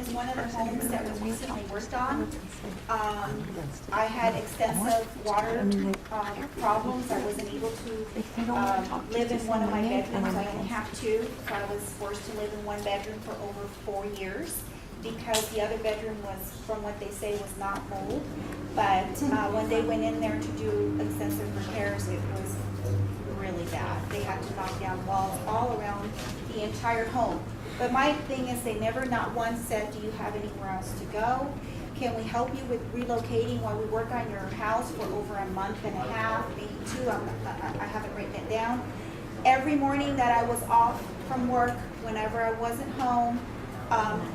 is one of the homes that was recently worked on. I had extensive water problems. I wasn't able to live in one of my bedrooms. I only have two, so I was forced to live in one bedroom for over 4 years because the other bedroom was, from what they say, was not mold. But when they went in there to do extensive repairs, it was really bad. They had to knock down walls all around the entire home. But my thing is, they never not once said, do you have anywhere else to go? Can we help you with relocating while we work on your house for over a month and a half, maybe two? I haven't written it down. Every morning that I was off from work, whenever I wasn't home,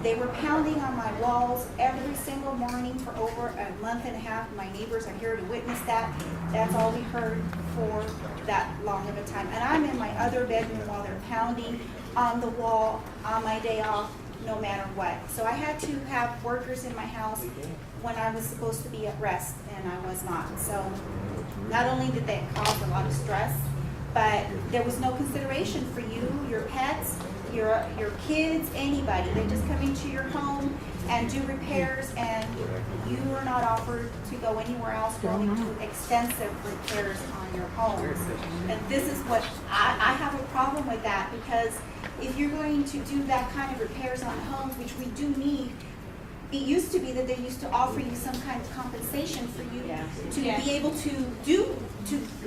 they were pounding on my walls every single morning for over a month and a half. My neighbors are here to witness that. That's all we heard for that long of a time. And I'm in my other bedroom while they're pounding on the wall on my day off, no matter what. So I had to have workers in my house when I was supposed to be at rest, and I was not. So not only did that cause a lot of stress, but there was no consideration for you, your pets, your kids, anybody. They just come into your home and do repairs, and you are not offered to go anywhere else while they do extensive repairs on your homes. And this is what I have a problem with that, because if you're going to do that kind of repairs on homes, which we do need, it used to be that they used to offer you some kind of compensation for you to be able to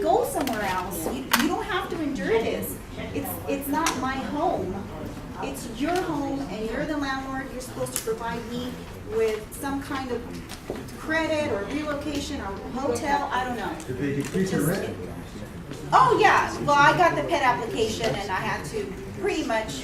go somewhere else. You don't have to endure this. It's not my home. It's your home, and you're the landlord. You're supposed to provide me with some kind of credit or relocation or hotel. I don't know. Did they decrease the rent? Oh yeah. Well, I got the pet application, and I had to pretty much.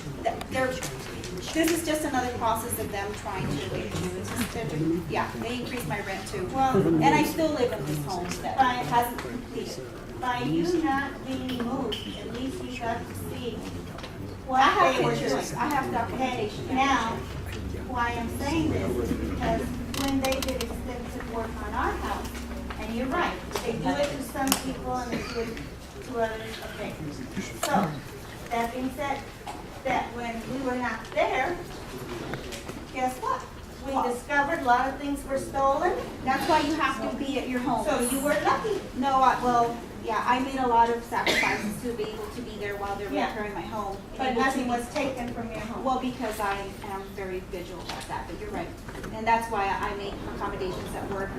This is just another process of them trying to. Yeah, they increased my rent too. Well, and I still live in this home that hasn't completed. By you not being moved, at least you got to see what I have they were pictures. doing. I have documentation. Now, why I'm saying this is because when they did extensive work on our house, and you're right, they do it to some people and they do it to others, okay. So, that being said, that when we were not there, guess what? We discovered a lot of things were stolen. That's why you have to be at your home. So you were lucky. No, yeah, I made a lot of sacrifices to be able to be there while they're repairing my home. But Able to nothing be- was taken from your home. Well, because I am very vigilant about that, but you're right. And that's why I make accommodations at work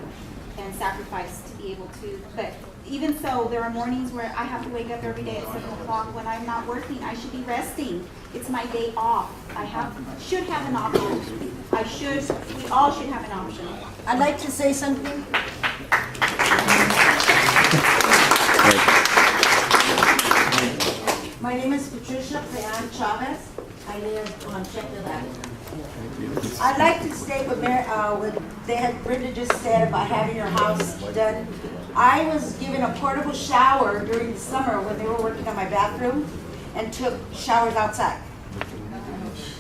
and sacrifice to be able to, but even so, there are mornings where I have to wake up every day at 7 o'clock when I'm not working. I should be resting. It's my day off. Should have an option. We all should have an option. I'd like to say something. My name is Patricia Pean Chavez. I live on Sheffield Avenue. I'd like to state what Brenda just said about having your house done. I was given a portable shower during the summer when they were working on my bathroom and took showers outside.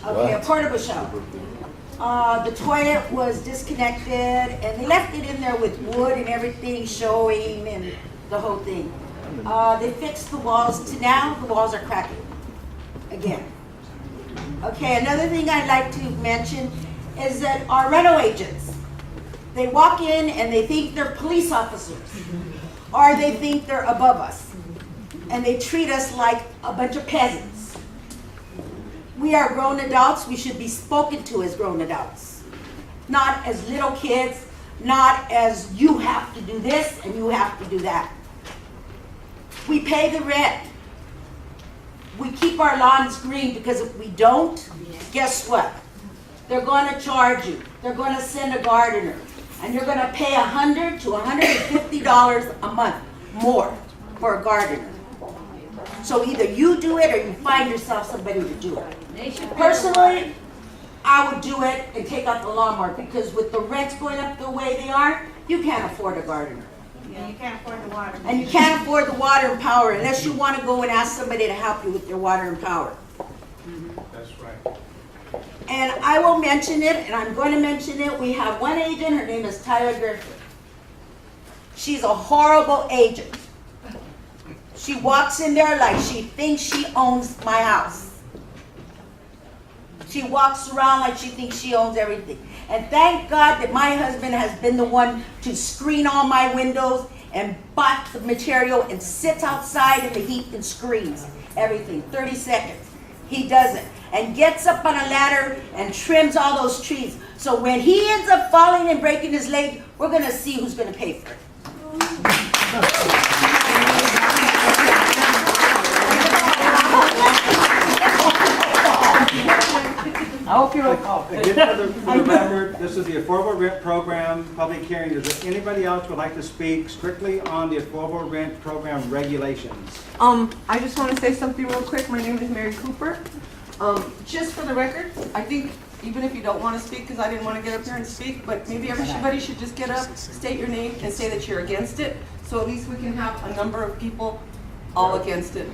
Okay, a portable shower. The toilet was disconnected and they left it in there with wood and everything showing and the whole thing. They fixed the walls to now the walls are cracking again. Okay, another thing I'd like to mention is that our rental agents, they walk in and they think they're police officers or they think they're above us and they treat us like a bunch of peasants. We are grown adults. We should be spoken to as grown adults, not as little kids, not as you have to do this and you have to do that. We pay the rent. We keep our lawns green because if we don't, guess what? They're going to charge you. They're going to send a gardener. And you're going to pay $100 to $150 a month more for a gardener. So either you do it or you find yourself somebody to do it. Personally, I would do it and take out the lawnmower because with the rents going up the way they are, you can't afford a gardener. Yeah, you can't afford the water. And you can't afford the water and power unless you want to go and ask somebody to help you with your water and power. That's right. And I will mention it, and I'm going to mention it. We have one agent, her name is Tyler Griffin. She's a horrible agent. She walks in there like she thinks she owns my house. She walks around like she thinks she owns everything. And thank God that my husband has been the one to screen all my windows and bought the material and sits outside in the heat and screens everything. 30 seconds. He does it. And gets up on a ladder and trims all those trees. So when he ends up falling and breaking his leg, we're going to see who's going to pay for it. I hope you don't. Again, for the record, this is the Affordable Rent Program public hearing. Is there anybody else would like to speak strictly on the Affordable Rent Program regulations? I just want to say something real quick. My name is Mary Cooper. Just for the record, I think even if you don't want to speak, because I didn't want to get up here and speak, but maybe everybody should just get up, state your name, and say that you're against it, so at least we can have a number of people all against it.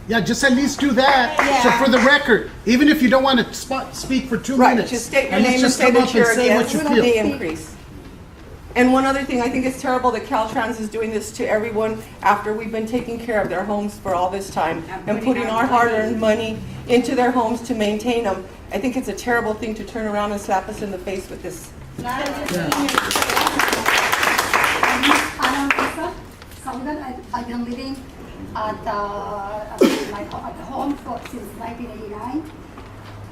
Yeah, just at least do that. So for the record, even if you don't want to speak for 2 minutes. Just state your at least name and just say come that up and you're say what against you the feel. increase. And one other thing, I think it's terrible that Caltrans is doing this to everyone after we've been taking care of their homes for all this time and putting our hard-earned money into their homes to maintain them. I think it's a terrible thing to turn around and slap us in the face with this. I've been living at home since 1989.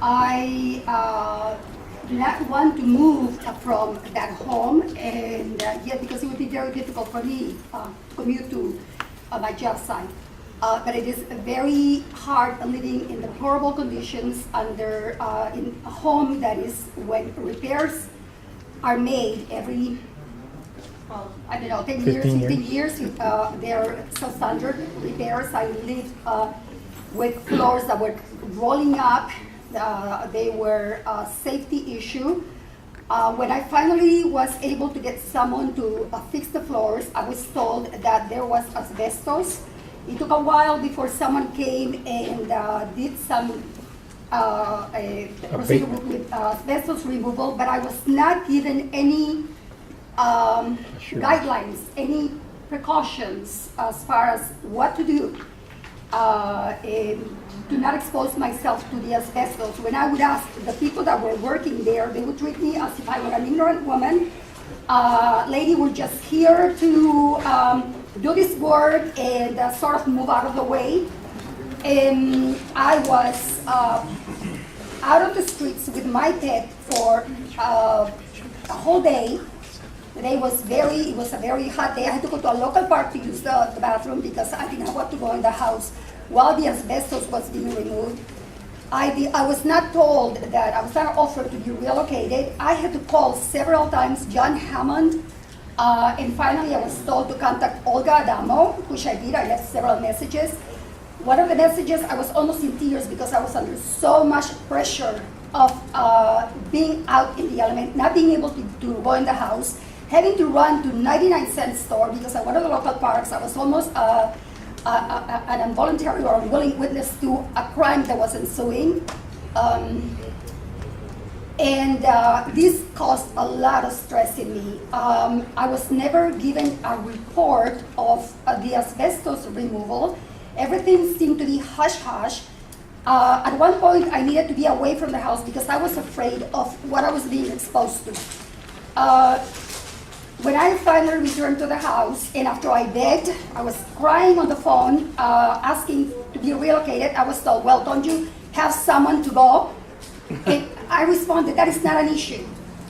I do not want to move from that home, and yet because it would be very difficult for me to commute to my job site. But it is very hard living in deplorable conditions under in a home that is when repairs are made every, I don't know, 10 years, 15 years. They're substandard repairs. I lived with floors that were rolling up. They were a safety issue. When I finally was able to get someone to fix the floors, I was told that there was asbestos. It took a while before someone came and did some procedure with asbestos removal, but I was not given any guidelines, any precautions as far as what to do. To not expose myself to the asbestos. When I would ask the people that were working there, they would treat me as if I were an ignorant woman. Lady were just here to do this work and sort of move out of the way. And I was out of the streets with my pet for a whole day. The day was it was a very hot day. I had to go to a local park to use the bathroom because I didn't want to go in the house while the asbestos was being removed. I was not told that I was not offered to be relocated. I had to call several times John Hammond, and finally I was told to contact Olga Adamo, which I did. I left several messages. One of the messages, I was almost in tears because I was under so much pressure of being out in the element, not being able to go in the house, having to run to 99-cent store because at one of the local parks I was almost an involuntary or unwilling witness to a crime that was ensuing. This caused a lot of stress in me. I was never given a report of the asbestos removal. Everything seemed to be hush-hush. At one point, I needed to be away from the house because I was afraid of what I was being exposed to. When I finally returned to the house, and after I begged, I was crying on the phone, asking to be relocated, I was told, well, don't you have someone to go? And I responded, that is not an issue.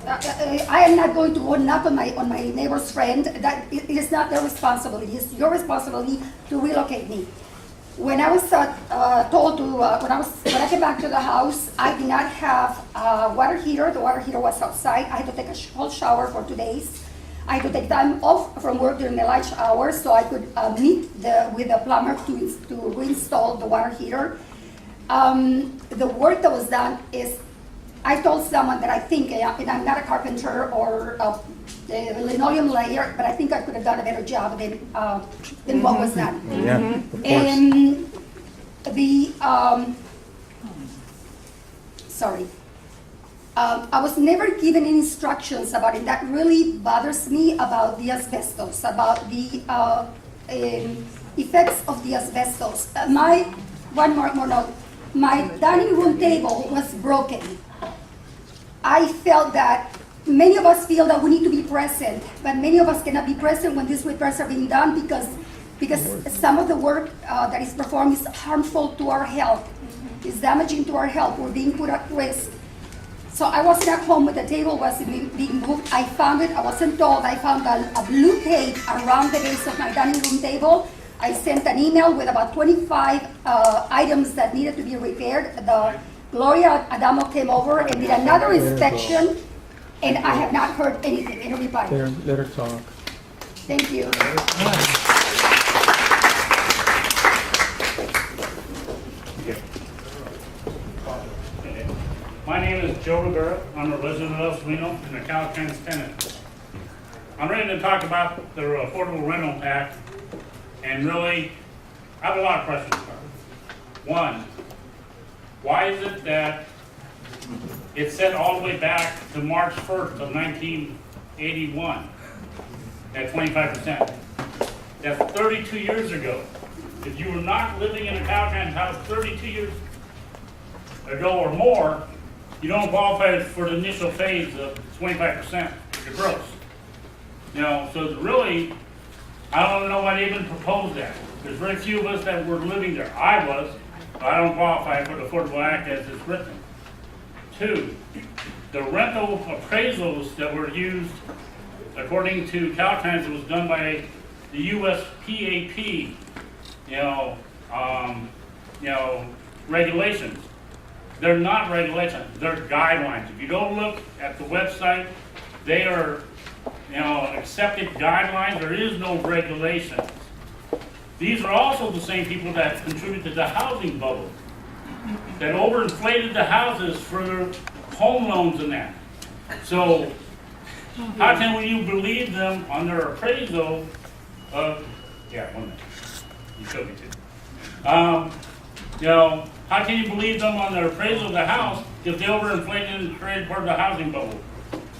I am not going to go knock on my neighbor's friend. That it is not their responsibility. It's your responsibility to relocate me. When I was told to, when I came back to the house, I did not have a water heater. The water heater was outside. I had to take a cold shower for 2 days. I had to take time off from work during the lunch hours so I could meet with the plumber to reinstall the water heater. The work that was done is, I told someone that I think, and I'm not a carpenter or a linoleum layer, but I think I could have done a better job than what was done. Yeah, of course. And I was never given any instructions about it. That really bothers me about the asbestos, about the effects of the asbestos. One more note. My dining room table was broken. I felt that many of us feel that we need to be present, but many of us cannot be present when these repairs are being done because some of the work that is performed is harmful to our health, is damaging to our health. We're being put at risk. So I wasn't at home when the table was being moved. I found it, I wasn't told, I found a blue tape around the base of my dining room table. I sent an email with about 25 items that needed to be repaired. The Gloria Adamo came over and did another inspection, and I have not heard anything, any reply. Let her talk. Thank you. My name is Joe Rivera. I'm a resident of El Salino and a Caltrans tenant. I'm ready to talk about the Affordable Rental Act, and really, I have a lot of questions. One, why is it that it's set all the way back to March 1st of 1981 at 25%? That's 32 years ago. If you were not living in a Caltrans house 32 years ago or more, you don't qualify for the initial phase of 25% of your gross. You know, so really, I don't know why they even proposed that. There's very few of us that were living there. I was, but I don't qualify for the Affordable Act as it's written. Two, the rental appraisals that were used, according to Caltrans, it was done by the USPAP, regulations. They're not regulations, they're guidelines. If you go look at the website, they are, accepted guidelines. There is no regulations. These are also the same people that contributed to the housing bubble, that overinflated the houses for their home loans and that. So, how can you believe them on their appraisal of, one minute, you showed me two. How can you believe them on their appraisal of the house if they overinflated and created part of the housing bubble?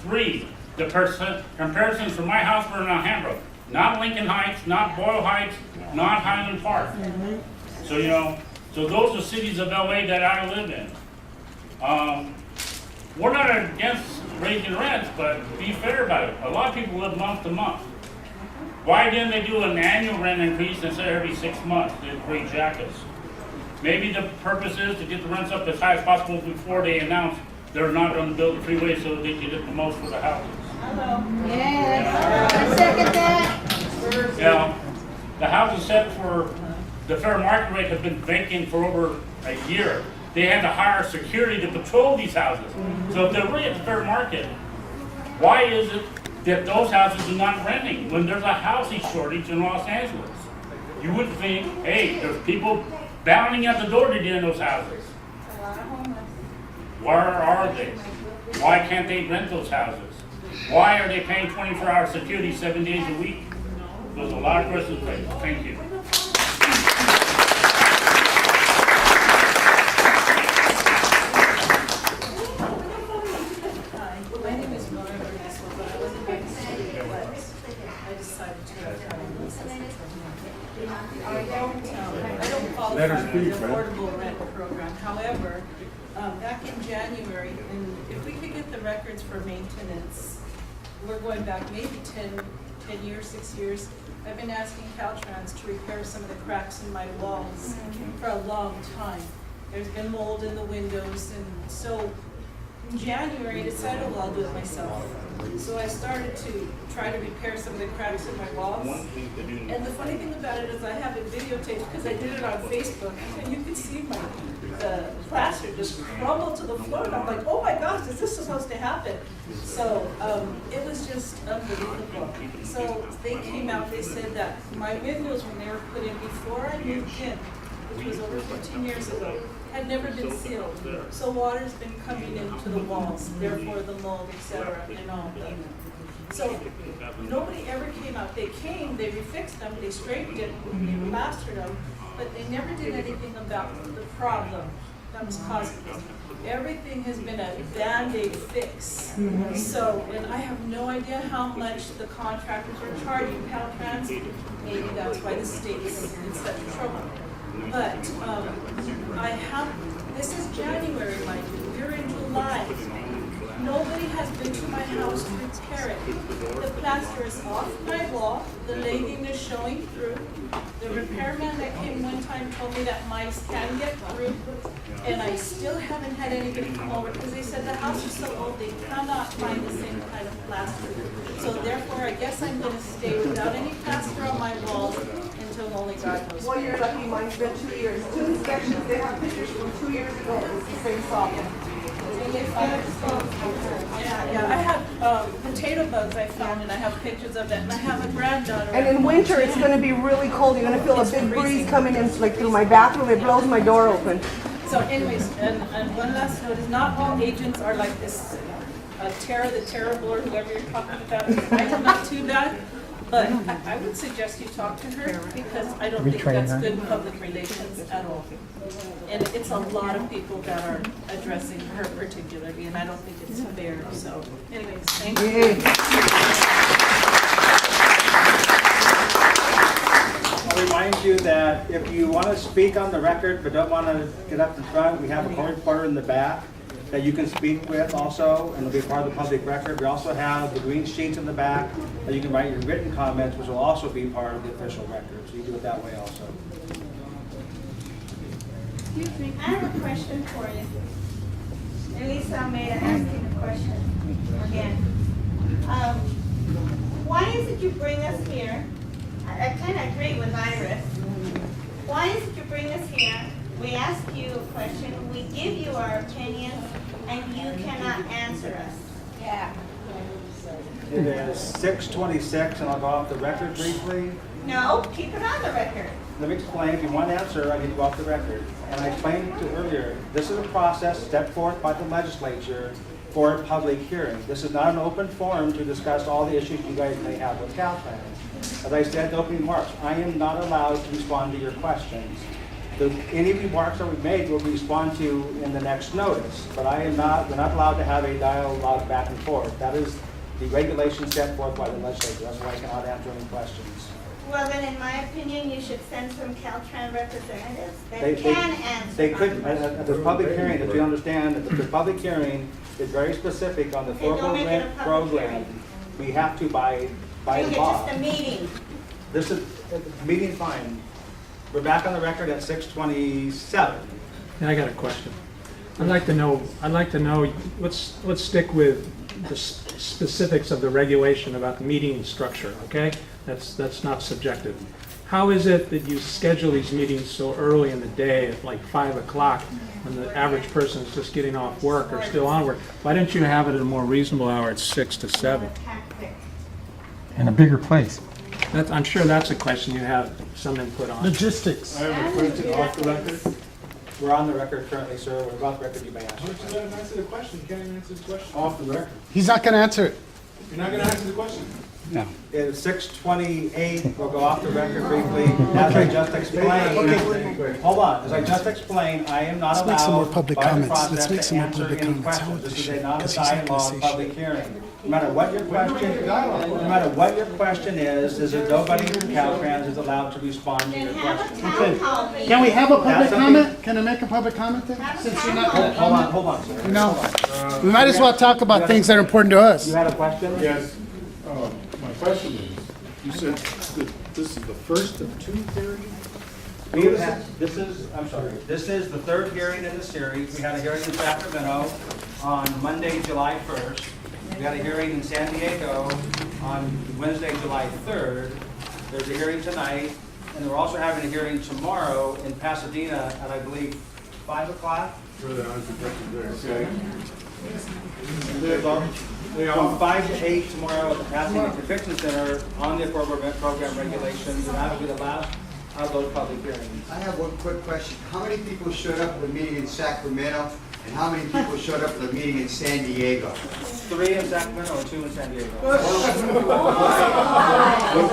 Three, the comparisons from my house were in Alhambra, not Lincoln Heights, not Boyle Heights, not Highland Park. So, so those are cities of LA that I live in. We're not against raising rents, but be fair about it. A lot of people live month to month. Why didn't they do an annual rent increase instead of every 6 months? They'd great jackets. Maybe the purpose is to get the rents up as high as possible before they announce they're not going to build the freeway so they can get the most for the houses. Hello. Yes. I second that. The house is set for, the fair market rate has been vacant for over a year. They had to hire security to patrol these houses. So if they're really at the fair market, why is it that those houses are not renting when there's a housing shortage in Los Angeles? You would think, hey, there's people bounding at the door to get in those houses. Where are they? Why can't they rent those houses? Why are they paying 24-hour security 7 days a week? There's a lot of questions raised. Thank you. My name is Nora Bernice, but I wasn't going to speak, but I decided to. I don't qualify for the affordable rent program. However, back in January, and if we could get the records for maintenance, we're going back maybe 10 years, 6 years. I've been asking Caltrans to repair some of the cracks in my walls for a long time. There's been mold in the windows, and so in January, I decided, well, I'll do it myself. So I started to try to repair some of the cracks in my walls. And the funny thing about it is I have it videotaped because I did it on Facebook, and you can see the plaster just crumble to the floor. And I'm like, oh my gosh, is this supposed to happen? So it was just unbelievable. So they came out, they said that my windows, when they were put in before I moved in, which was over 15 years ago, had never been sealed. So water's been coming into the walls, therefore the mold, etc. and all that. So nobody ever came out. They came, they refixed them, they straightened it, they plastered them, but they never did anything about the problem that was causing this. Everything has been a Band-Aid fix. So, and I have no idea how much the contractors are charging Caltrans. Maybe that's why the state is in such trouble. But I have This is January, mind you, we're in July. Nobody has been to my house to repair it. The plaster is off my wall, the legging is showing through. The repairman that came one time told me that mice can get through, and I still haven't had anybody come over, because they said the house is so old, they cannot find the same kind of plaster. So therefore, I guess I'm gonna stay without any plaster on my walls until only God knows. Well, you're lucky, mine's been 2 years. 2 inspections, they have pictures from 2 years ago, it's the same problem. Yeah, I have potato bugs I found, and I have pictures of it, and I have a granddaughter. And in winter, it's gonna be really cold, you're gonna feel a big breeze coming in, like through my bathroom, it blows my door open. So anyways, and one last note is not all agents are like this, Tara the Terrible, or whoever you're talking about. I am not too bad, but I would suggest you talk to her, because I don't think that's good public relations at all. And it's a lot of people that are addressing her particularly, and I don't think it's fair, so anyways, thank you. I'll remind you that if you want to speak on the record but don't want to get up in front, we have a court reporter in the back that you can speak with also, and it'll be part of the public record. We also have the green sheets in the back that you can write your written comments, which will also be part of the official record. So you do it that way also. Excuse me, I have a question for you. At least I'm made to ask you the question again. Why is it you bring us here? I kind of agree with Iris. Why is it you bring us here? We ask you a question, we give you our opinions, and you cannot answer us. Yeah. It is 6:26, and I'll go off the record briefly. No, keep it on the record. Let me explain. If you want an answer, I need to go off the record. And I explained to earlier, this is a process set forth by the legislature for a public hearing. This is not an open forum to discuss all the issues you guys may have with Caltrans. As I said in the opening remarks, I am not allowed to respond to your questions. Any remarks that we've made will respond to in the next notice, but we're not allowed to have a dialogue back and forth. That is the regulation set forth by the legislature. That's why I cannot answer any questions. Well, then, in my opinion, you should send some Caltrans representatives that They can answer. They couldn't, at the public hearing, if you understand, that the public hearing is very specific on the Okay, don't affordable make it a rent public program. hearing. We have to by Make it law. just a meeting. This is, meeting fine. We're back on the record at 6:27. Yeah, I got a question. I'd like to know, let's stick with the specifics of the regulation about the meeting structure, okay? That's not subjective. How is it that you schedule these meetings so early in the day at like 5 o'clock when the average person is just getting off work or still on work? Why don't you have it at a more reasonable hour at 6 to 7? In a bigger place. I'm sure that's a question you have some input on. Logistics. I have a question off the record. We're on the record currently, sir. We're off the record. You may ask. Let him answer the question. You can't even answer the question. Off the record. He's not going to answer it. You're not gonna answer the question. No. It's 6:28. We'll go off the record briefly. As I just explained, hold on. As I just explained, I am not Let's make some more allowed public by the comments. Let's process make to some more answer public any comments. How questions. would This this is shit? not a 'Cause he's not gonna dialogue say public shit. hearing. No matter what your question is that nobody from Caltrans is allowed to respond to your Then have a question. town hall meeting. Can we have a public That's something- comment? Can I make a public comment then? Since you're not going to comment? Hold on, sir. No. We might as well talk about things that are important to us. You had a question? Yes. My question is, you said that this is the first of two hearings? This is the third hearing in the series. We had a hearing in Sacramento on Monday, July 1st. We had a hearing in San Diego on Wednesday, July 3rd. There's a hearing tonight, and we're also having a hearing tomorrow in Pasadena at, I believe, 5 o'clock. Okay. From 5 to 8 tomorrow at the Pasadena Convention Center on the Affordable Rent Program regulations, and that will be the last of those public hearings. I have one quick question. How many people showed up at the meeting in Sacramento, and how many people showed up at the meeting in San Diego? 3 in Sacramento and 2 in San Diego.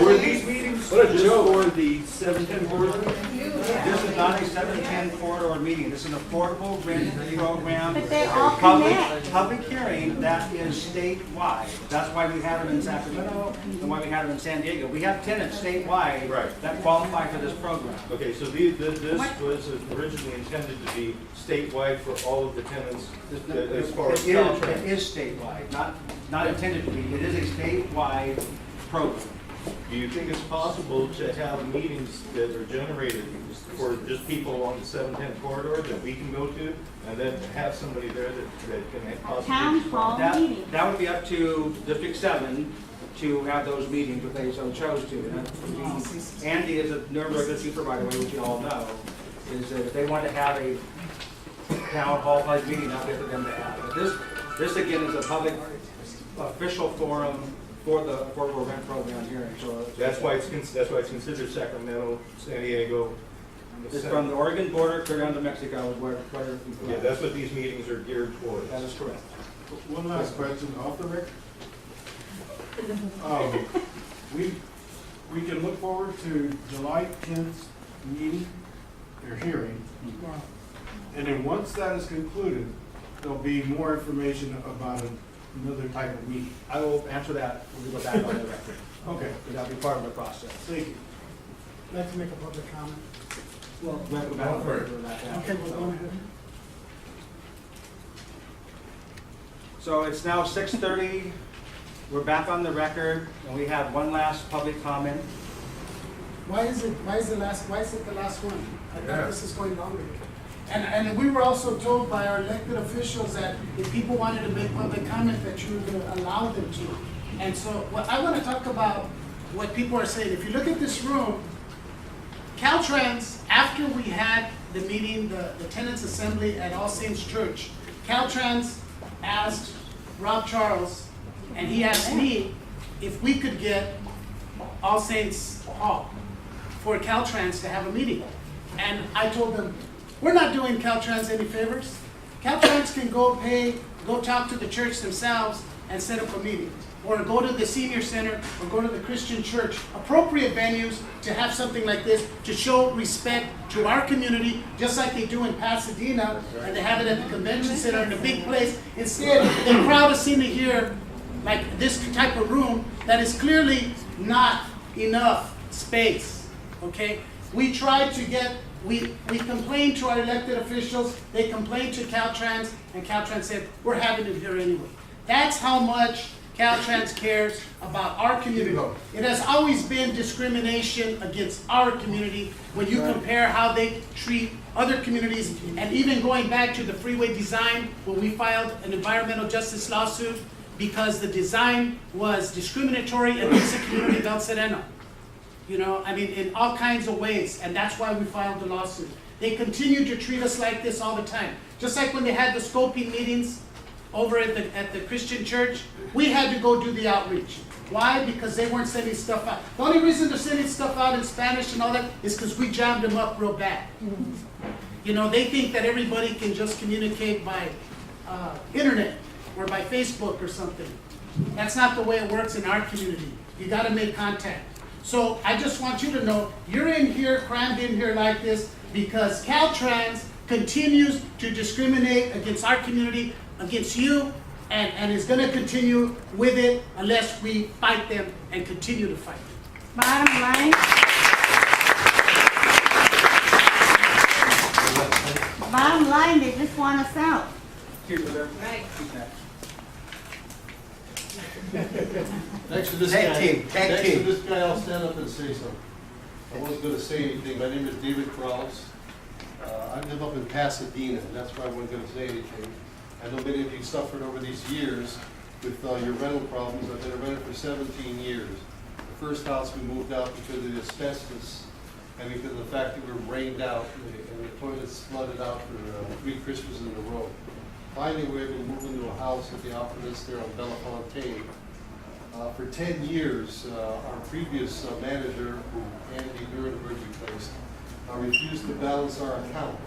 Were these meetings What a joke. For the 710 corridor? This is not a 710 corridor meeting. This is an affordable rent program. But they all public- connect. Public hearing that is statewide. That's why we have them in Sacramento and why we have them in San Diego. We have tenants statewide Right. that qualify for this program. Okay, so this was originally intended to be statewide for all of the tenants as far as It Caltrans. is statewide, not intended to be. It is a statewide program. Do you think it's possible to have meetings that are generated for just people along the 710 corridor that we can go to, and then have somebody there that can possibly? Town hall meeting. That would be up to District 7 to have those meetings if they so chose to. And Andy is a Nuremberg supervisor, which you all know, is that if they want to have a town hall type meeting, that'll be for them to have. But this again is a public official forum for the affordable rent program here. So That's why it's considered Sacramento, San Diego. it's from the Oregon border clear down to Mexico is where Yeah, that's what these meetings are geared towards. that is correct. One last question, off the record. We can look forward to July 10th meeting, or hearing. And then once that is concluded, there'll be more information about another type of meeting. I will answer that when we go back on the record. Okay, That'll be part of the process. thank you. I'd like to make a public comment. Well, we have to go back on the record on that. Okay, well, go ahead. So it's now 6:30. We're back on the record, and we have one last public comment. Why is it the last one? I thought this is going longer. And we were also told by our elected officials that if people wanted to make public comment, that you were gonna allow them to. And so, what I wanna talk about what people are saying. If you look at this room, Caltrans, after we had the meeting, the Tenants Assembly at All Saints Church, Caltrans asked Rob Charles, and he asked me if we could get All Saints Hall for Caltrans to have a meeting. And I told them, we're not doing Caltrans any favors. Caltrans can go talk to the church themselves and set up a meeting. Or go to the senior center, or go to the Christian church, appropriate venues to have something like this, to show respect to our community, just like they do in Pasadena, and they have it at the convention center in a big place. Instead, the crowd is seen to hear like this type of room that is clearly not enough space, okay? We tried to get, we complained to our elected officials, they complained to Caltrans, and Caltrans said, we're having it here anyway. That's how much Caltrans cares about our community. It has always been discrimination against our community when you compare how they treat other communities, and even going back to the freeway design, when we filed an environmental justice lawsuit because the design was discriminatory against the community of El Sereno. You know, I mean, in all kinds of ways, and that's why we filed the lawsuit. They continue to treat us like this all the time. Just like when they had the scoping meetings over at the Christian church, we had to go do the outreach. Why? Because they weren't sending stuff out. The only reason they're sending stuff out in Spanish and all that is because we jammed them up real bad. You know, they think that everybody can just communicate by internet or by Facebook or something. That's not the way it works in our community. You gotta make contact. So I just want you to know, you're in here, crammed in here like this, because Caltrans continues to discriminate against our community, against you, and is gonna continue with it unless we fight them and continue to fight them. Bottom line. Bottom line, they just want us out. Right. Next to this guy, I'll stand up and say something. I wasn't gonna say anything. My name is David Krause. I live up in Pasadena, and that's why I wasn't gonna say anything. I know many of you suffered over these years with your rental problems. I've been a renter for 17 years. The first house we moved out because of the asbestos and because of the fact that we were rained out and the toilets flooded out for 3 Christmases in a row. Finally, we were able to move into a house at the Optimist there on Belafonte. For 10 years, our previous manager, who Andy Nuremberg replaced, refused to balance our account.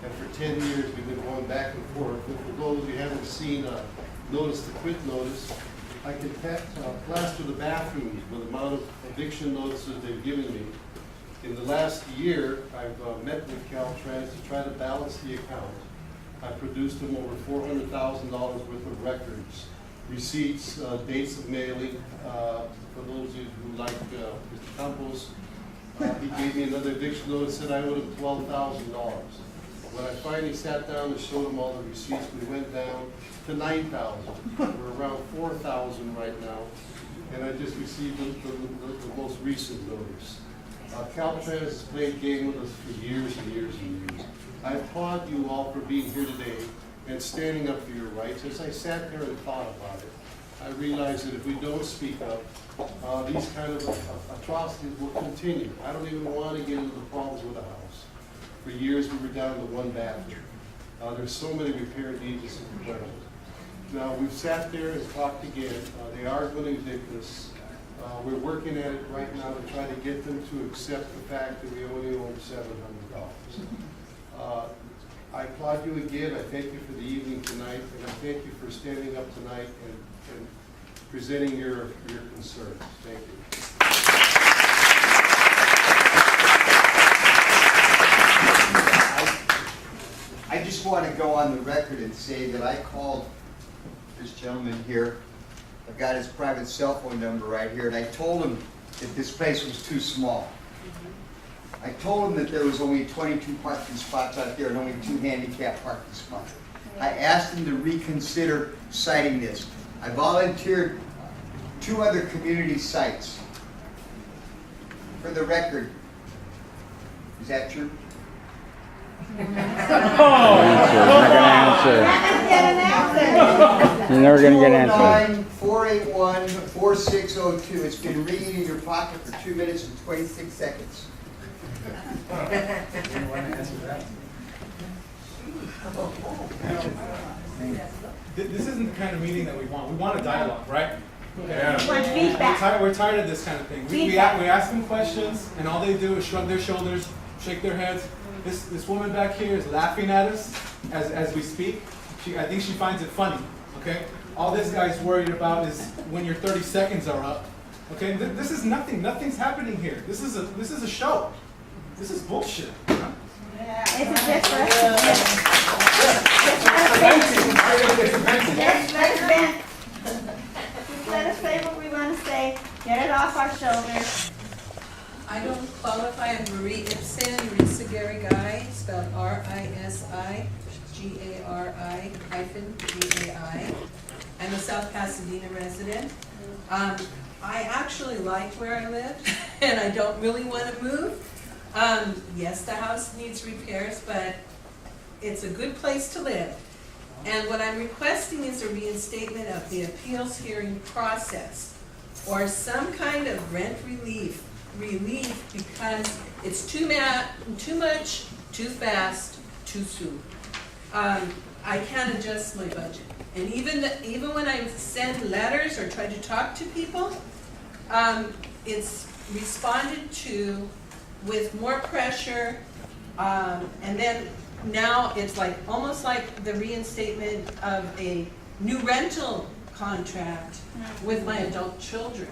And for 10 years, we've been going back and forth. And for those who haven't seen Notice to Quit notice, I can plaster the bathrooms with the amount of eviction notices they've given me. In the last year, I've met with Caltrans to try to balance the account. I produced them over $400,000 worth of records, receipts, dates of mailing. For those of you who like Mr. Campos, he gave me another eviction notice and I owed him $12,000. When I finally sat down and showed him all the receipts, we went down to $9,000. We're around $4,000 right now, and I just received the most recent notice. Caltrans has played game with us for years and years and years. I applaud you all for being here today and standing up for your rights. As I sat there and thought about it, I realized that if we don't speak up, these kind of atrocities will continue. I don't even want to get into the problems with the house. For years, we were down to one bathroom. There's so many repair needs, it's incredible. Now, we've sat there and talked again. They are going to evict us. We're working at it right now to try to get them to accept the fact that we only owe them $700. I applaud you again. I thank you for the evening tonight, and I thank you for standing up tonight and presenting your concerns. Thank you. I just want to go on the record and say that I called this gentleman here. I've got his private cell phone number right here, and I told him that this place was too small. I told him that there was only 22 parking spots out there and only 2 handicap parking spots. I asked him to reconsider citing this. I volunteered 2 other community sites. For the record, is that true? You're never going to get an answer. 481-4602. It's been ringing in your pocket for 2 minutes and 26 seconds. This isn't the kind of meeting that we want. We want a dialogue, right? Yeah. We want feedback. We're tired of this kind of thing. We ask them questions, and all they do is shrug their shoulders, shake their heads. This woman back here is laughing at us as we speak. I think she finds it funny, okay? All this guy's worried about is when your 30 seconds are up, okay? This is nothing. Nothing's happening here. This is a show. This is bullshit. Huh? Yeah. It's a difference. Let us say what we want to say. Get it off our shoulders. I don't qualify. I'm Marie Ibsen, Risa Garigay, spelled RISIGARI-GAI. I'm a South Pasadena resident. I actually like where I live, and I don't really want to move. Yes, the house needs repairs, but it's a good place to live. And what I'm requesting is a reinstatement of the appeals hearing process, or some kind of rent relief because it's too much, too fast, too soon. I can't adjust my budget. And even when I send letters or try to talk to people, it's responded to with more pressure, and then now it's like almost like the reinstatement of a new rental contract with my adult children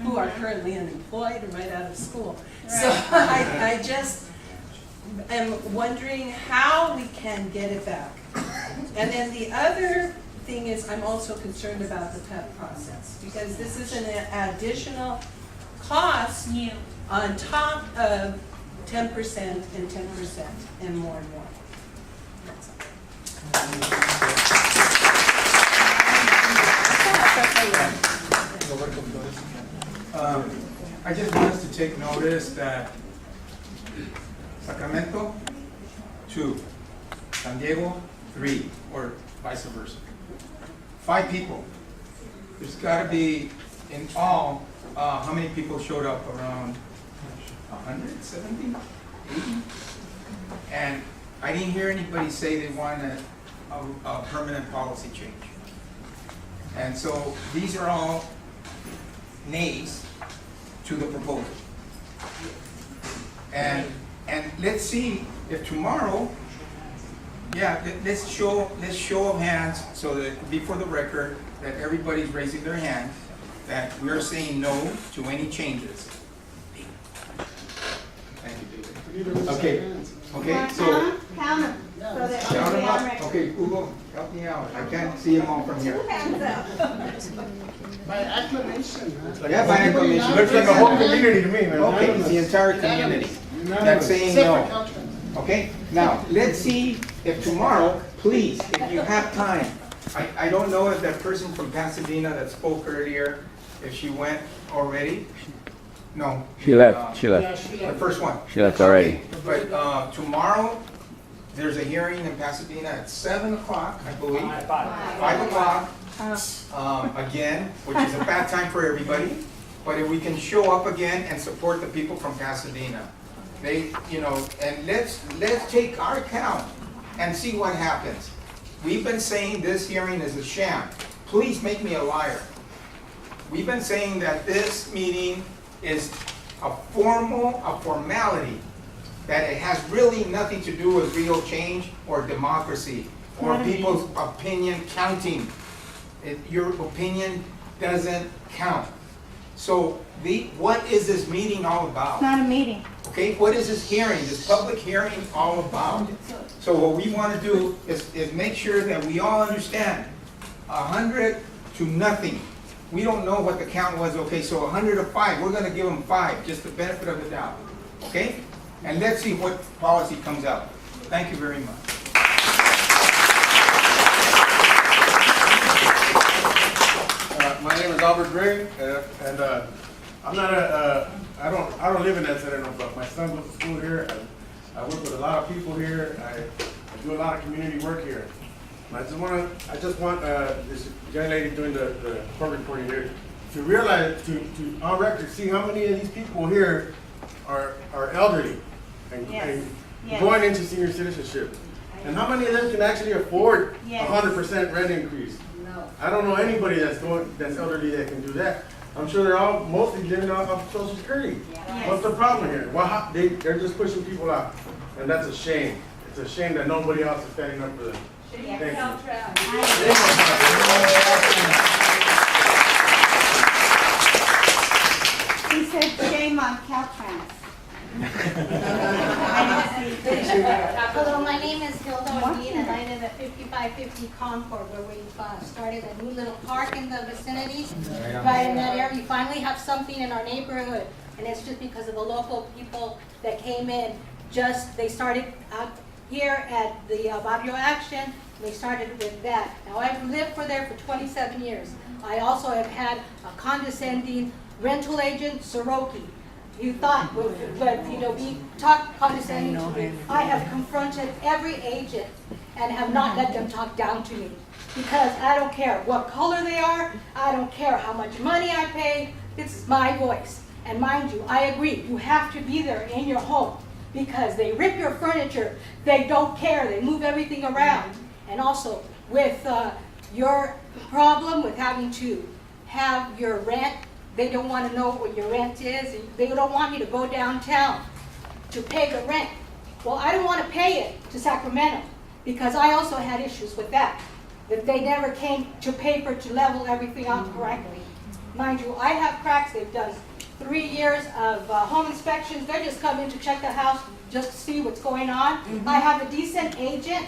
who are currently unemployed and right out of school. So I just am wondering how we can get it back. And then the other thing is I'm also concerned about the PEP process because this is an additional cost on top of 10% and 10% and more and more. I just want us to take notice that Sacramento, 2, San Diego, 3, or vice versa. 5 people. There's got to be, in all, how many people showed up? Around 170, 80? And I didn't hear anybody say they wanted a permanent policy change. And so these are all nays to the proposal. And let's see if tomorrow Yeah, let's show of hands, so that, before the record, that everybody's raising their hand, that we're saying no to any changes. Thank you, David. Okay, so. Count them, so that Count we them on up. record. Okay, Google, help me out. I can't see them all from here. Two hands up. By acclamation. Yeah, by acclamation. Looks like a whole community to me, man. Okay, it's the entire community that's saying Except for no. Caltrans. Okay, now, let's see if tomorrow, please, if you have time. I don't know if that person from Pasadena that spoke earlier, if she went already. No. She left. She Yeah, left. she The left. first one. She left already. But tomorrow, there's a hearing in Pasadena at 7 o'clock, I believe. 5 o'clock. Again, which is a bad time for everybody. But if we can show up again and support the people from Pasadena. They, and let's take our count and see what happens. We've been saying this hearing is a sham. Please make me a liar. We've been saying that this meeting is a formality, that it has really nothing to do with real change or democracy or people's opinion counting. Your opinion doesn't count. So what is this meeting all about? It's not a meeting. Okay, what is this hearing, this public hearing all about? So what we want to do is make sure that we all understand 100 to nothing. We don't know what the count was, okay, so 100 to 5, we're going to give them 5, just the benefit of the doubt, okay? And let's see what policy comes out. Thank you very much. My name is Albert Gray, and I'm not I don't live in that center, but my son goes to school here. I work with a lot of people here. I do a lot of community work here. And I just want this young lady doing the court reporting here to realize, to on record, see how many of these people here are elderly and going into senior citizenship. And how many of them can actually afford 100% rent increase? I don't know anybody that's elderly that can do that. I'm sure they're all mostly living off Social Security. What's the problem here? Well, they're just pushing people out, and that's a shame. It's a shame that nobody else is standing up for them. Thank you. He said shame on Caltrans. Hello, my name is Hilda Ortiz, and I live at 5550 Concord, where we started a new little park in the vicinity. Right in that area, we finally have something in our neighborhood, and it's just because of the local people that came in. They started out here at the Barrio Action. They started with that. Now, I've lived there for 27 years. I also have had a condescending rental agent, Soroki. You thought, we talk condescending to me. I have confronted every agent and have not let them talk down to me. Because I don't care what color they are, I don't care how much money I pay, it's my voice. And mind you, I agree, you have to be there in your home because they rip your furniture, they don't care, they move everything around. And also, with your problem with having to have your rent, they don't want to know what your rent is. They don't want you to go downtown to pay the rent. Well, I don't want to pay it to Sacramento because I also had issues with that. That they never came to paper to level everything out correctly. Mind you, I have cracks. They've done 3 years of home inspections. They just come in to check the house just to see what's going on. I have a decent agent,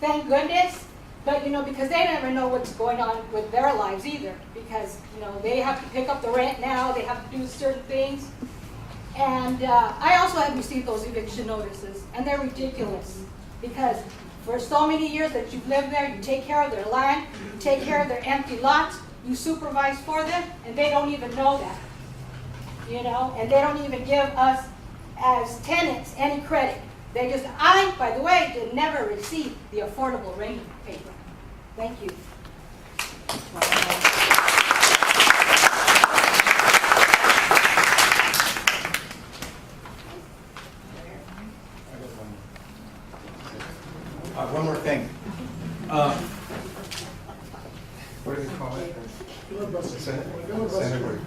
thank goodness. But, because they never know what's going on with their lives either. Because, they have to pick up the rent now, they have to do certain things. And I also have received those eviction notices, and they're ridiculous. Because for so many years that you've lived there, you take care of their land, you take care of their empty lots, you supervise for them, and they don't even know that. And they don't even give us as tenants any credit. I, by the way, did never receive the affordable rent paper. Thank you. One more thing. What do they call it? Senator.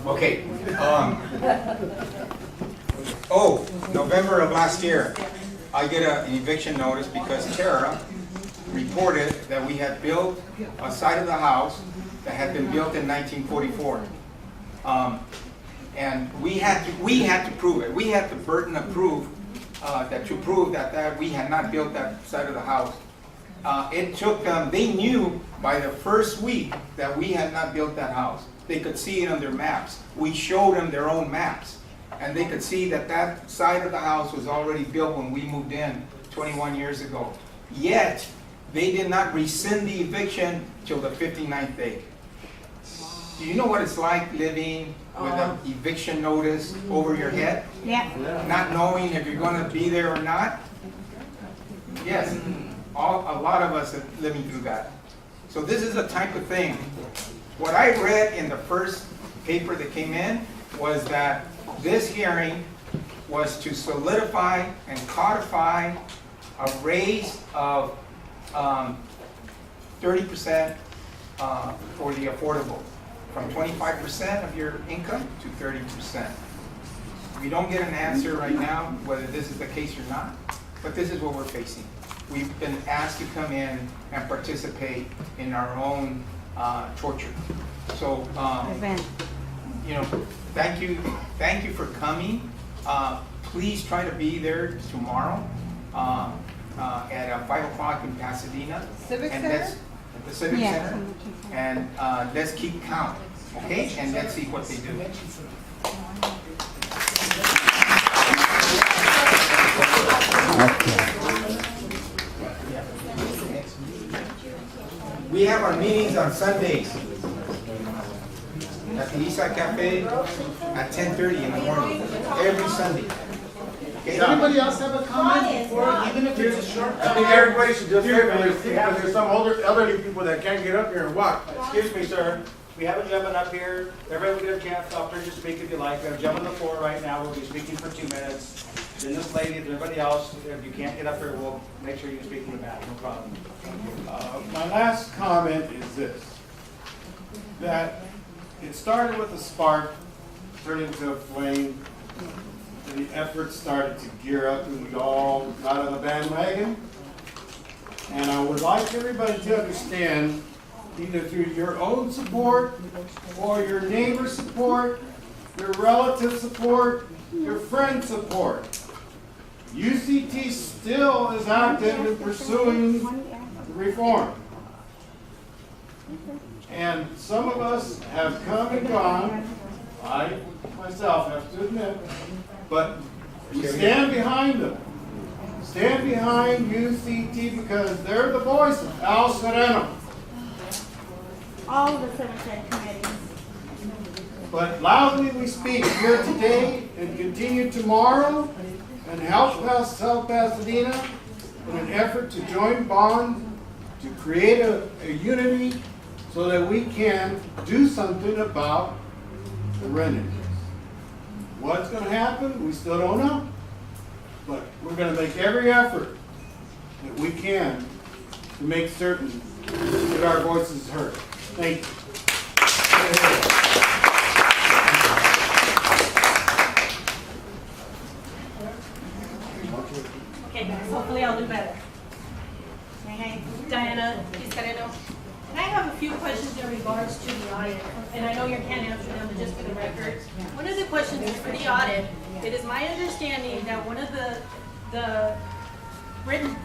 Okay. November of last year, I get an eviction notice because Tara reported that we had built a side of the house that had been built in 1944. And we had to prove it. We had the burden of proof to prove that we had not built that side of the house. It took them, they knew by the first week that we had not built that house. They could see it on their maps. We showed them their own maps. And they could see that that side of the house was already built when we moved in 21 years ago. Yet, they did not rescind the eviction till the 59th day. Do you know what it's like living with an eviction notice over your head? Yeah. Not knowing if you're going to be there or not? Yes, a lot of us are living through that. So this is the type of thing. What I read in the first paper that came in was that this hearing was to solidify and codify a raise of 30% for the affordable, from 25% of your income to 30%. We don't get an answer right now whether this is the case or not, but this is what we're facing. We've been asked to come in and participate in our own torture. So, you know, thank you for coming. Please try to be there tomorrow at 5 o'clock in Pasadena. Civic and Center? At the Civic Center. And let's keep count, okay? And let's see what they do. We have our meetings on Sundays at the Eastside Cafe at 10:30 in the morning, every Sunday. Okay? Does anybody else have a comment? Or even if it's a short I think everybody should just hear from this, because there's some elderly people that can't get up here and walk. Excuse me, sir. We have a gentleman up here. Everybody will get a chance up there to speak if you like. We have a gentleman on the floor right now. We'll be speaking for 2 minutes. Then this lady, if everybody else, if you can't get up here, we'll make sure you can speak in the back. No problem. My last comment is this, that it started with a spark, turned into a flame, and the effort started to gear up, and we all got on the bandwagon. And I would like everybody to understand, either through your own support, or your neighbor support, your relative support, your friend support, UCT still is active in pursuing reform. And some of us have come and gone, I myself have to admit, but we stand behind them. Stand behind UCT because they're the voice of Al Sereno. All the cemetery committees. But loudly we speak here today and continue tomorrow and help Pasadena in an effort to join bond to create a unity so that we can do something about the rent increase. What's going to happen, we still don't know. But we're going to make every effort that we can to make certain that our voices are heard. Thank you. Okay, guys, hopefully I'll do better. Okay, Diana Piscareno. And I have a few questions in regards to the audit, and I know you can't answer them, but just for the record. One of the questions is for the audit. It is my understanding that one of the written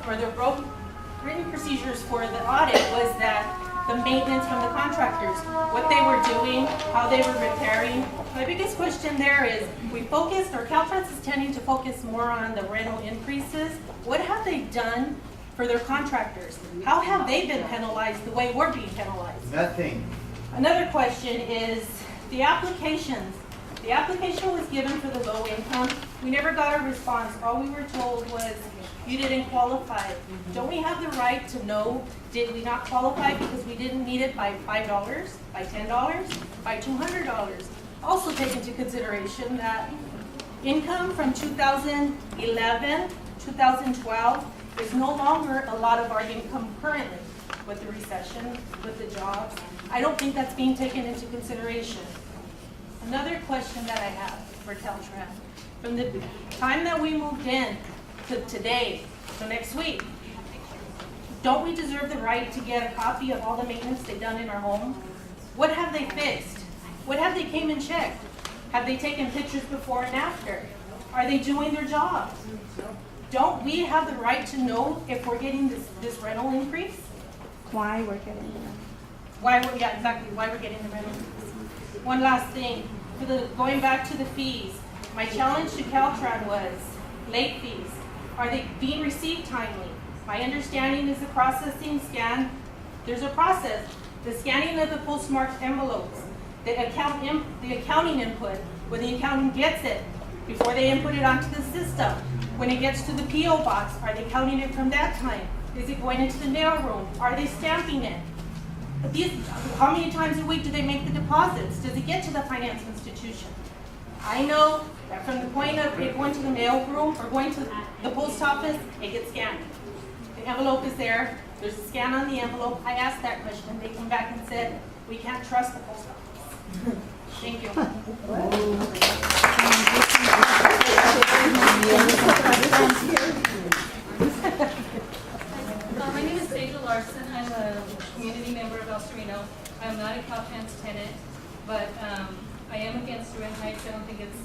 procedures for the audit was that the maintenance from the contractors, what they were doing, how they were repairing. My biggest question there is, we focused, or Caltrans is tending to focus more on the rental increases. What have they done for their contractors? How have they been penalized the way we're being penalized? Nothing. Another question is the applications. The application was given for the low income. We never got a response. All we were told was, you didn't qualify. Don't we have the right to know, did we not qualify because we didn't meet it by $5, by $10, by $200? Also take into consideration that income from 2011, 2012 is no longer a lot of our income currently with the recession, with the jobs. I don't think that's being taken into consideration. Another question that I have for Caltrans. From the time that we moved in to today, to next week. Don't we deserve the right to get a copy of all the maintenance they've done in our home? What have they fixed? What have they came and checked? Have they taken pictures before and after? Are they doing their job? Don't we have the right to know if we're getting this rental increase? Why we're getting them? Why we're getting the rental increase. One last thing, going back to the fees, my challenge to Caltrans was late fees. Are they being received timely? My understanding is the processing scan, there's a process. The scanning of the postmarked envelopes, the accounting input, when the accountant gets it, before they input it onto the system. When it gets to the P.O. box, are they counting it from that time? Is it going into the mail room? Are they stamping it? How many times a week do they make the deposits? Does it get to the finance institution? I know that from the point of it going to the mail room or going to the post office, it gets scanned. The envelope is there. There's a scan on the envelope. I asked that question. They came back and said, we can't trust the post office. Thank you. My name is Deja Larson. I'm a community member of El Sereno. I'm not a Caltrans tenant, but I am against rent hikes. I don't think it's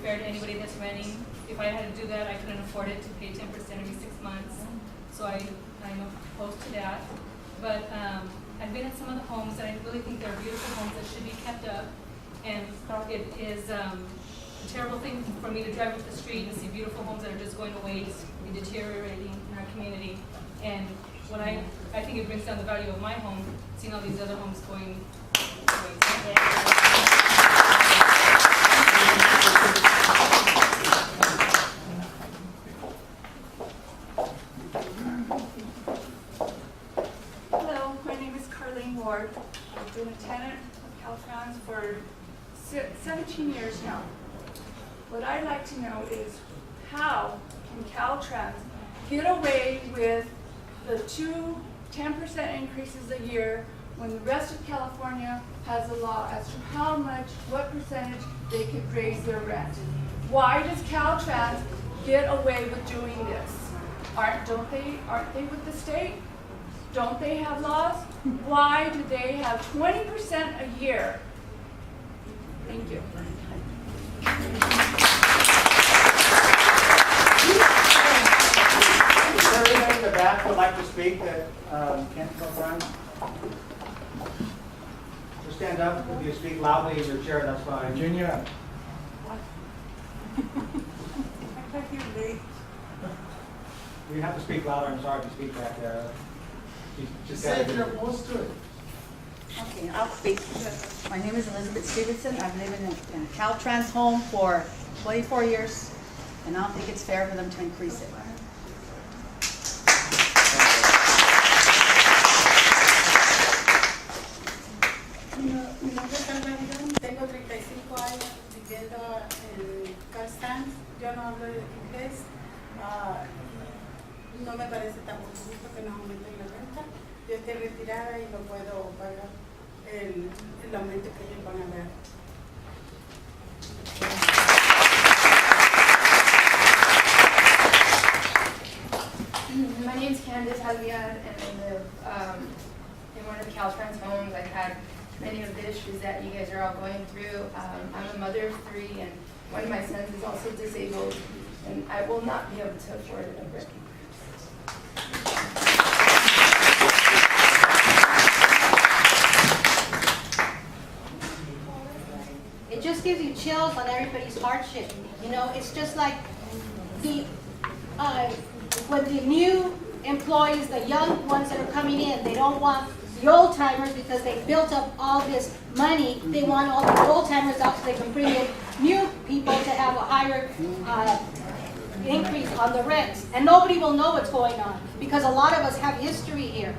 fair to anybody that's renting. If I had to do that, I couldn't afford it to pay 10% every 6 months. So I'm opposed to that. But I've been at some of the homes, and I really think they're beautiful homes that should be kept up. And it is a terrible thing for me to drive up the street and see beautiful homes that are just going to waste, be deteriorating in our community. And when I think it brings down the value of my home, seeing all these other homes going to waste. Hello, my name is Carlene Ward. I've been a tenant of Caltrans for 17 years now. What I'd like to know is how can Caltrans get away with the 10% increases a year when the rest of California has a law as to how much, what percentage they could raise their rent? Why does Caltrans get away with doing this? Aren't they with the state? Don't they have laws? Why do they have 20% a year? Thank you. Is there anybody in the back who would like to speak that can't come around? Just stand up. If you speak loudly in your chair, that's fine. Virginia. You have to speak louder. I'm sorry if you speak back there. Just Say if you're opposed to it. Okay, I'll speak. My name is Elizabeth Stevenson. I've lived in a Caltrans home for 24 years, and I don't think it's fair for them to increase it. Mi nombre es Alvarado, tengo 35 años viviendo en Caltrans. Yo no hablo inglés. No me parece tan justo que nos aumenten la renta. Yo estoy retirada y no puedo pagar el aumento que ellos van a dar. My name's Candace Javier, and I live in one of the Caltrans homes. I've had many of the issues that you guys are all going through. I'm a mother of 3, and one of my sons is also disabled, and I will not be able to afford a rent. It just gives you chills on everybody's hardship. You know, it's just like when the new employees, the young ones that are coming in, they don't want the old timers because they built up all this money. They want all the old timers out so they can bring in new people to have a higher increase on the rents. And nobody will know what's going on because a lot of us have history here,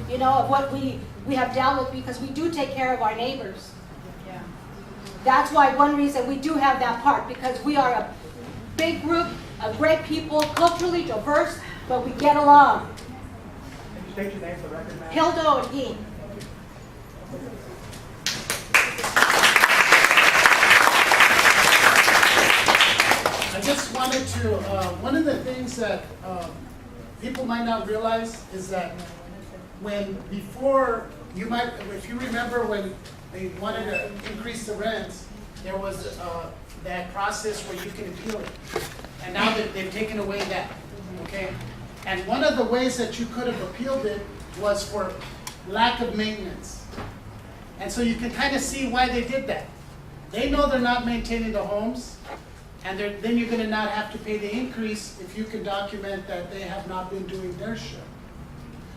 you know, of what we have dealt with because we do take care of our neighbors. That's why one reason we do have that part, because we are a big group of great people, culturally diverse, but we get along. Can you state your name for the record, ma'am? Hilda Orguin. I just wanted wanted to, one of the things that people might not realize is that before, if you remember when they wanted to increase the rents, there was that process where you can appeal it. And now they've taken away that, okay? And one of the ways that you could have appealed it was for lack of maintenance. And so you can kind of see why they did that. They know they're not maintaining the homes, and then you're gonna not have to pay the increase if you can document that they have not been doing their share.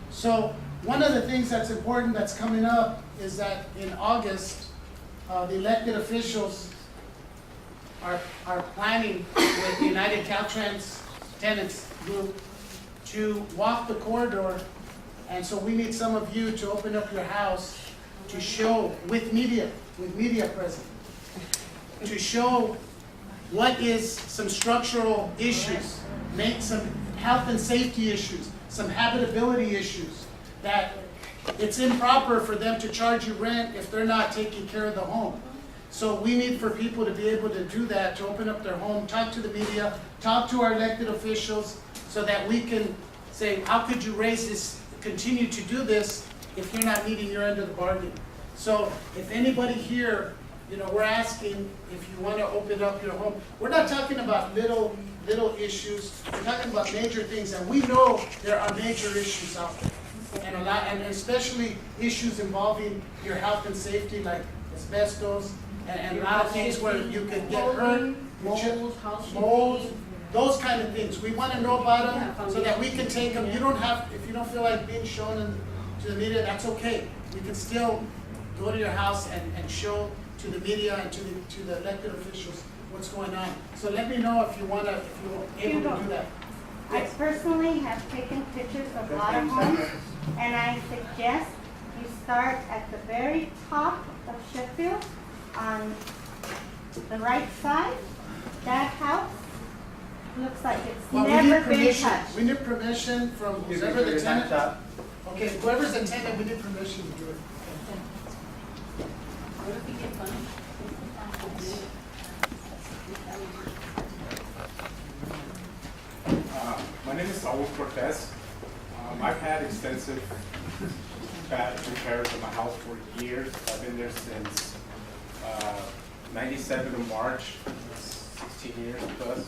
So one of the things that's important that's coming up is that in August, the elected officials are planning with the United Caltrans Tenants group to walk the corridor, and so we need some of you to open up your house to show, with media present, to show what is some structural issues, make some health and safety issues, some habitability issues, that it's improper for them to charge you rent if they're not taking care of the home. So we need for people to be able to do that, to open up their home, talk to the media, talk to our elected officials, so that we can say, how could you raise this, continue to do this if you're not meeting your end of the bargain? So if anybody here, we're asking if you want to open up your home. We're not talking about little issues. We're talking about major things, and we know there are major issues out there, and especially issues involving your health and safety, like asbestos, and a lot of things where you could get hurt, mold, those kind of things. We want to know about them so that we can take them. You don't have, if you don't feel like being shown to the media, that's okay. You can still go to your house and show to the media and to the elected officials what's going on. So let me know if you're able to do that. I personally have taken pictures of a lot of homes, and I suggest you start at the very top of Sheffield on the right side. That house looks like it's never been touched. We need permission from whoever the tenant. Okay, whoever's the tenant, we need permission to do it. What if we get punished? My name is Saul Cortez. I've had extensive bad repairs in my house for years. I've been there since 97 in March, 16 years plus.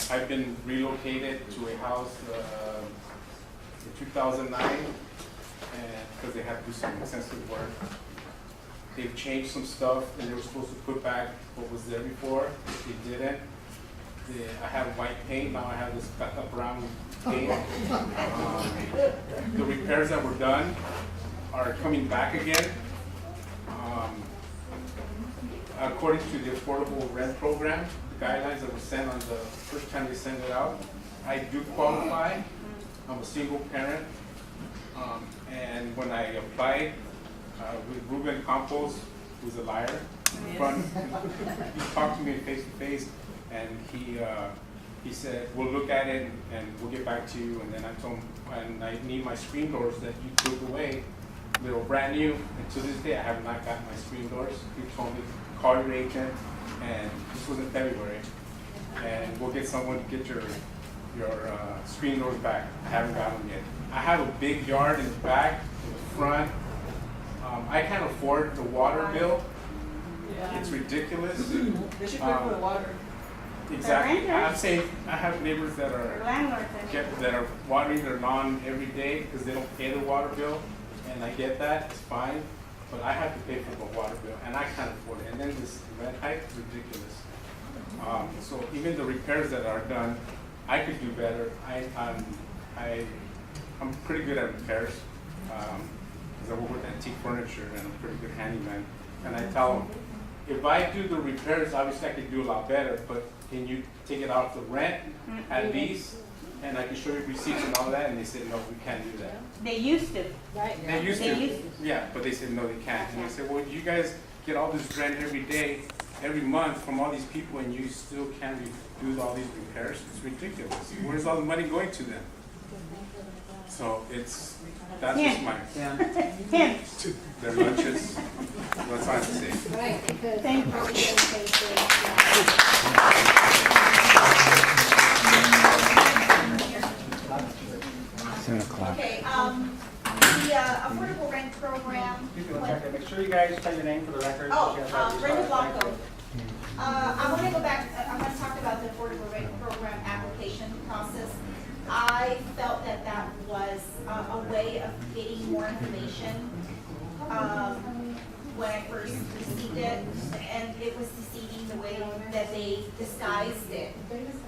I've been relocated to a house in 2009 because they had to do some extensive work. They've changed some stuff, and they were supposed to put back what was there before. They didn't. I have white paint, now I have this brown paint. The repairs that were done are coming back again. According to the affordable rent program, the guidelines that were sent on the first time they sent it out, I do qualify. I'm a single parent. And when I applied with Ruben Campos, who's a liar, in front, he talked to me face to face, and he said, we'll look at it and we'll get back to you. And then I told him, and I need my screen doors that you took away. They were brand new, and to this day I have not gotten my screen doors. He told me, call your agent, and this was in February, and we'll get someone to get your screen doors back. I haven't gotten them yet. I have a big yard in the back, in the front. I can't afford the water bill. Yeah. It's ridiculous. They should pay for the water. Exactly. I'm saying I have neighbors that are Landlords. watering their lawn every day because they don't pay the water bill, and I get that, it's fine, but I have to pay for the water bill, and I can't afford it. And then this rent hike is ridiculous. So even the repairs that are done, I could do better. I'm pretty good at repairs because I work with antique furniture and I'm a pretty good handyman. And I tell them, if I do the repairs, obviously I could do a lot better, but can you take it off the rent at least? And I can show you receipts and all that, and they said, no, we can't do that. They used to. Right. They used to. Yeah, but they said, no, they can't. And I said, well, you guys get all this rent every day, every month from all these people, and you still can't do all these repairs? It's ridiculous. Where's all the money going to them? So that's just my, their lunches. That's all I have to say. Thank you. affordable rent program. Excuse me one second, make sure you guys tell your name for the record. Oh, Yes, I'll be Brenda sorry. Blanco. I want to go back, I want to talk about the affordable rent program application process. I felt that that was a way of getting more information when I first received it, and it was deceiving the way that they disguised it.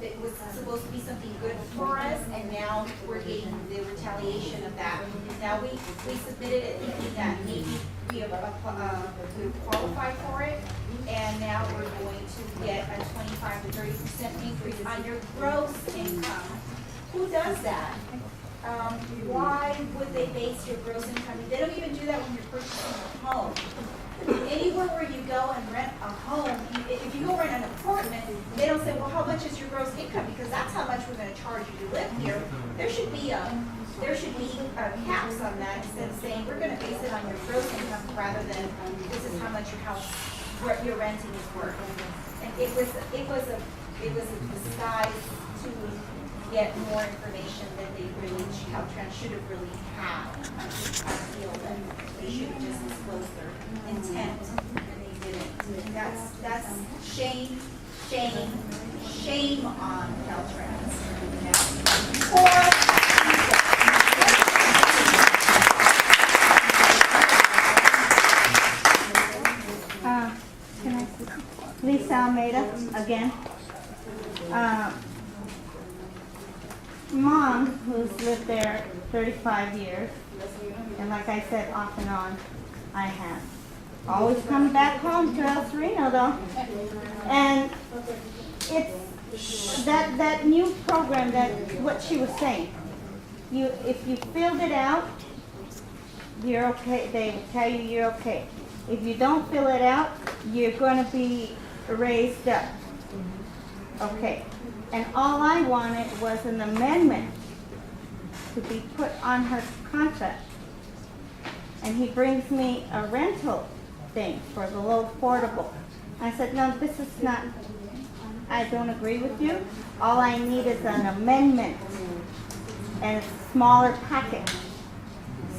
It was supposed to be something good for us, and now we're getting the retaliation of that. Now, we submitted it thinking that maybe we have qualified for it, and now we're going to get a 25 to 30% increase on your gross income. Who does that? Why would they base your gross income? They don't even do that when you're purchasing a home. Anywhere where you go and rent a home, if you go rent an apartment, they don't say, well, how much is your gross income? Because that's how much we're going to charge you to live here. There should be caps on that instead of saying we're going to base it on your gross income rather than this is how much your house, your renting is worth. And it was a disguise to get more information that they really, Caltrans should have really had. I feel that they should have just disclosed their intent, and they didn't. And that's shame on Caltrans. Can I see? Lisa Almeida again. Mom, who's lived there 35 years, and like I said, off and on, I have. Always come back home to El Sereno though. And it's that new program, that what she was saying. If you filled it out, you're okay. They will tell you you're okay. If you don't fill it out, you're going to be raised up. Okay. And all I wanted was an amendment to be put on her contract. And he brings me a rental thing for the low affordable. I said, no, this is not, I don't agree with you. All I need is an amendment and a smaller packet.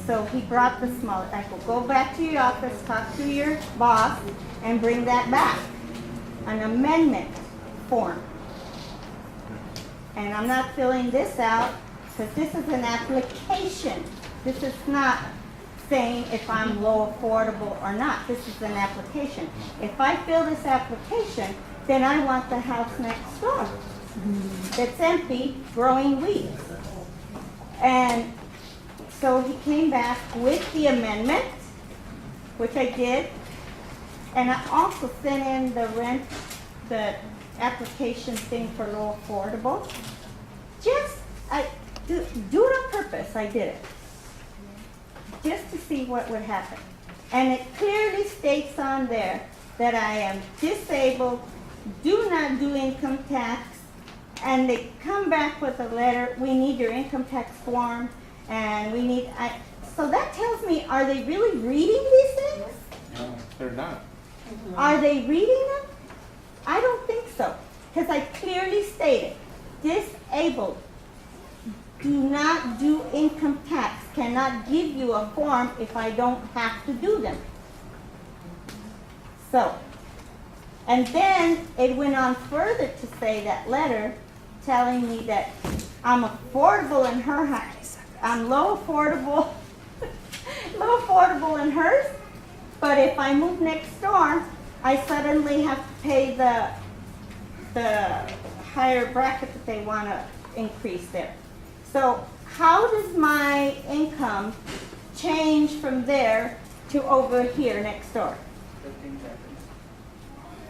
So he brought the smaller, I could go back to your office, talk to your boss, and bring that back. An amendment form. And I'm not filling this out because this is an application. This is not saying if I'm low affordable or not. This is an application. If I fill this application, then I want the house next door that's empty, growing weeds. And so he came back with the amendment, which I did, and I also sent in the application thing for low affordable. I do it on purpose, I did it. Just to see what would happen. And it clearly states on there that I am disabled, do not do income tax, and they come back with a letter, we need your income tax form, and we need, so that tells me, are they really reading these things? No, they're not. Are they reading them? I don't think so, because I clearly stated, disabled, do not do income tax, cannot give you a form if I don't have to do them. So, and then it went on further to say that letter telling me that I'm affordable in her house. I'm low affordable, low affordable in hers, but if I move next door, I suddenly have to pay the higher bracket that they want to increase there. So how does my income change from there to over here next door?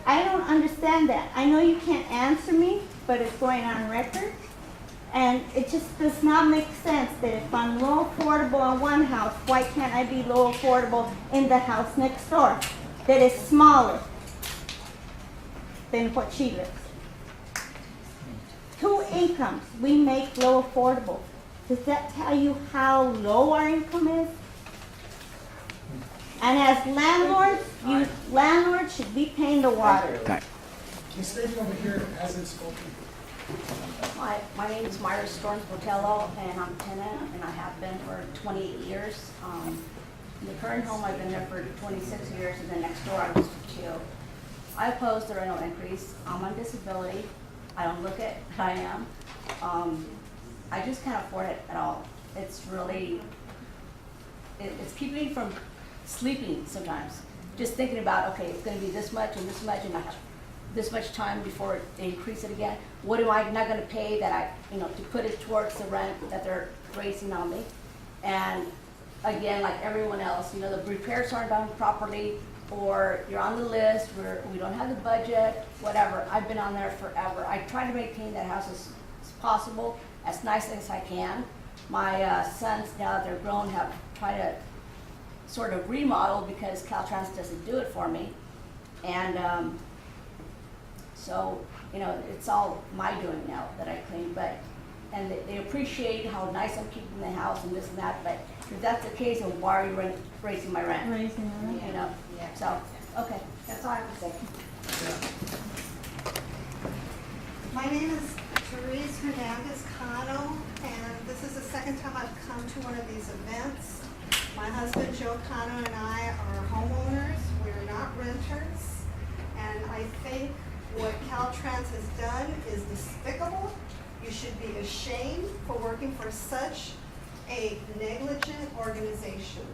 I don't understand that. I know you can't answer me, but it's going on record. And it just does not make sense that if I'm low affordable in one house, why can't I be low affordable in the house next door that is smaller than what she lives? 2 incomes, we make low affordable. Does that tell you how low our income is? And as landlords, landlords should be paying the water. This lady over here hasn't spoken. My name is Myra Storms Botello, and I'm a tenant, and I have been for 28 years. In the current home, I've been there for 26 years, and then next door I was for 2. I oppose the rental increase. I'm on disability. I don't look it, but I am. I just can't afford it at all. It's really, it's keeping me from sleeping sometimes. Just thinking about, okay, it's gonna be this much and this much, and I have this much time before they increase it again. What am I not gonna pay that to put it towards the rent that they're raising on me? And again, like everyone else, the repairs aren't done properly, or you're on the list where we don't have the budget, whatever. I've been on there forever. I try to maintain that house as possible, as nice as I can. My sons, now that they're grown, have tried to sort of remodel because Caltrans doesn't do it for me. And so, it's all my doing now that I clean, and they appreciate how nice I'm keeping the house and this and that, but if that's the case, then why are you raising my rent? Raising the rent. So, okay, that's all I have to say. My name is Therese Hernandez Cano, and this is the second time I've come to one of these events. My husband Joe Cano and I are homeowners. We're not renters, and I think what Caltrans has done is despicable. You should be ashamed for working for such a negligent organization.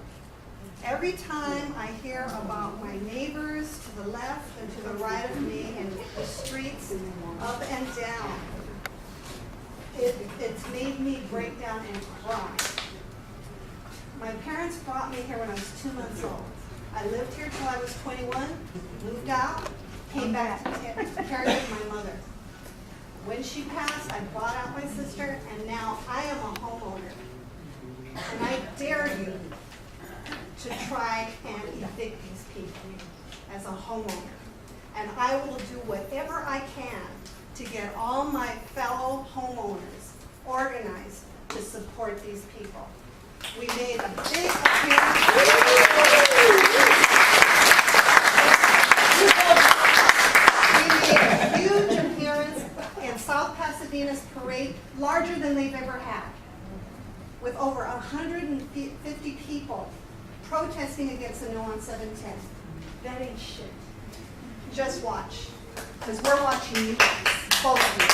Every time I hear about my neighbors to the left and to the right of me and the streets up and down, it's made me break down and cry. My parents brought me here when I was 2 months old. I lived here till I was 21, moved out, came back to caregave my mother. When she passed, I bought out my sister, and now I am a homeowner. And I dare you to try and evict these people as a homeowner. And I will do whatever I can to get all my fellow homeowners organized to support these people. We made a big huge appearance in South Pasadena's parade, larger than they've ever had, with over 150 people protesting against the no on 710. That ain't shit. Just watch, because we're watching you guys, both of you.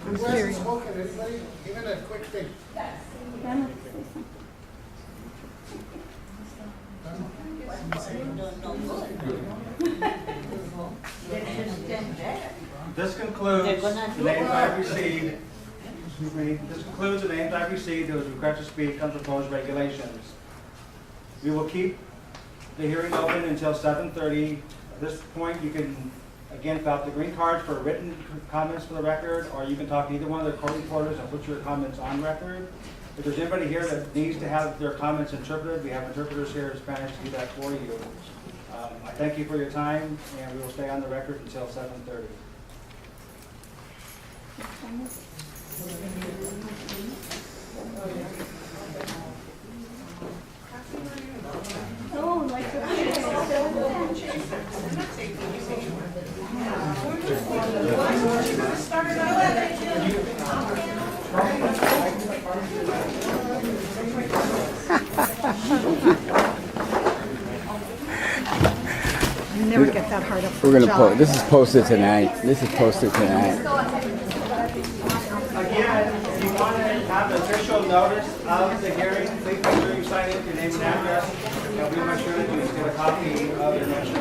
Who hasn't spoken? Anybody? Even a quick thing. This concludes the names I've received. Excuse me. This concludes the names I've received. There was request to speak on proposed regulations. We will keep the hearing open until 7:30. At this point, you can again fill out the green cards for written comments for the record, or you can talk to either one of the court reporters and put your comments on record. If there's anybody here that needs to have their comments interpreted, we have interpreters here in Spanish to do that for you. I thank you for your time, and we will stay on the record until 7:30. Oh, like the You never get that hard up for We're a gonna job. this is posted tonight. This is posted tonight. Again, if you want to have an official notice of the hearing, please make sure you sign in with your name and address, and we'll make sure that you get a copy of your notice.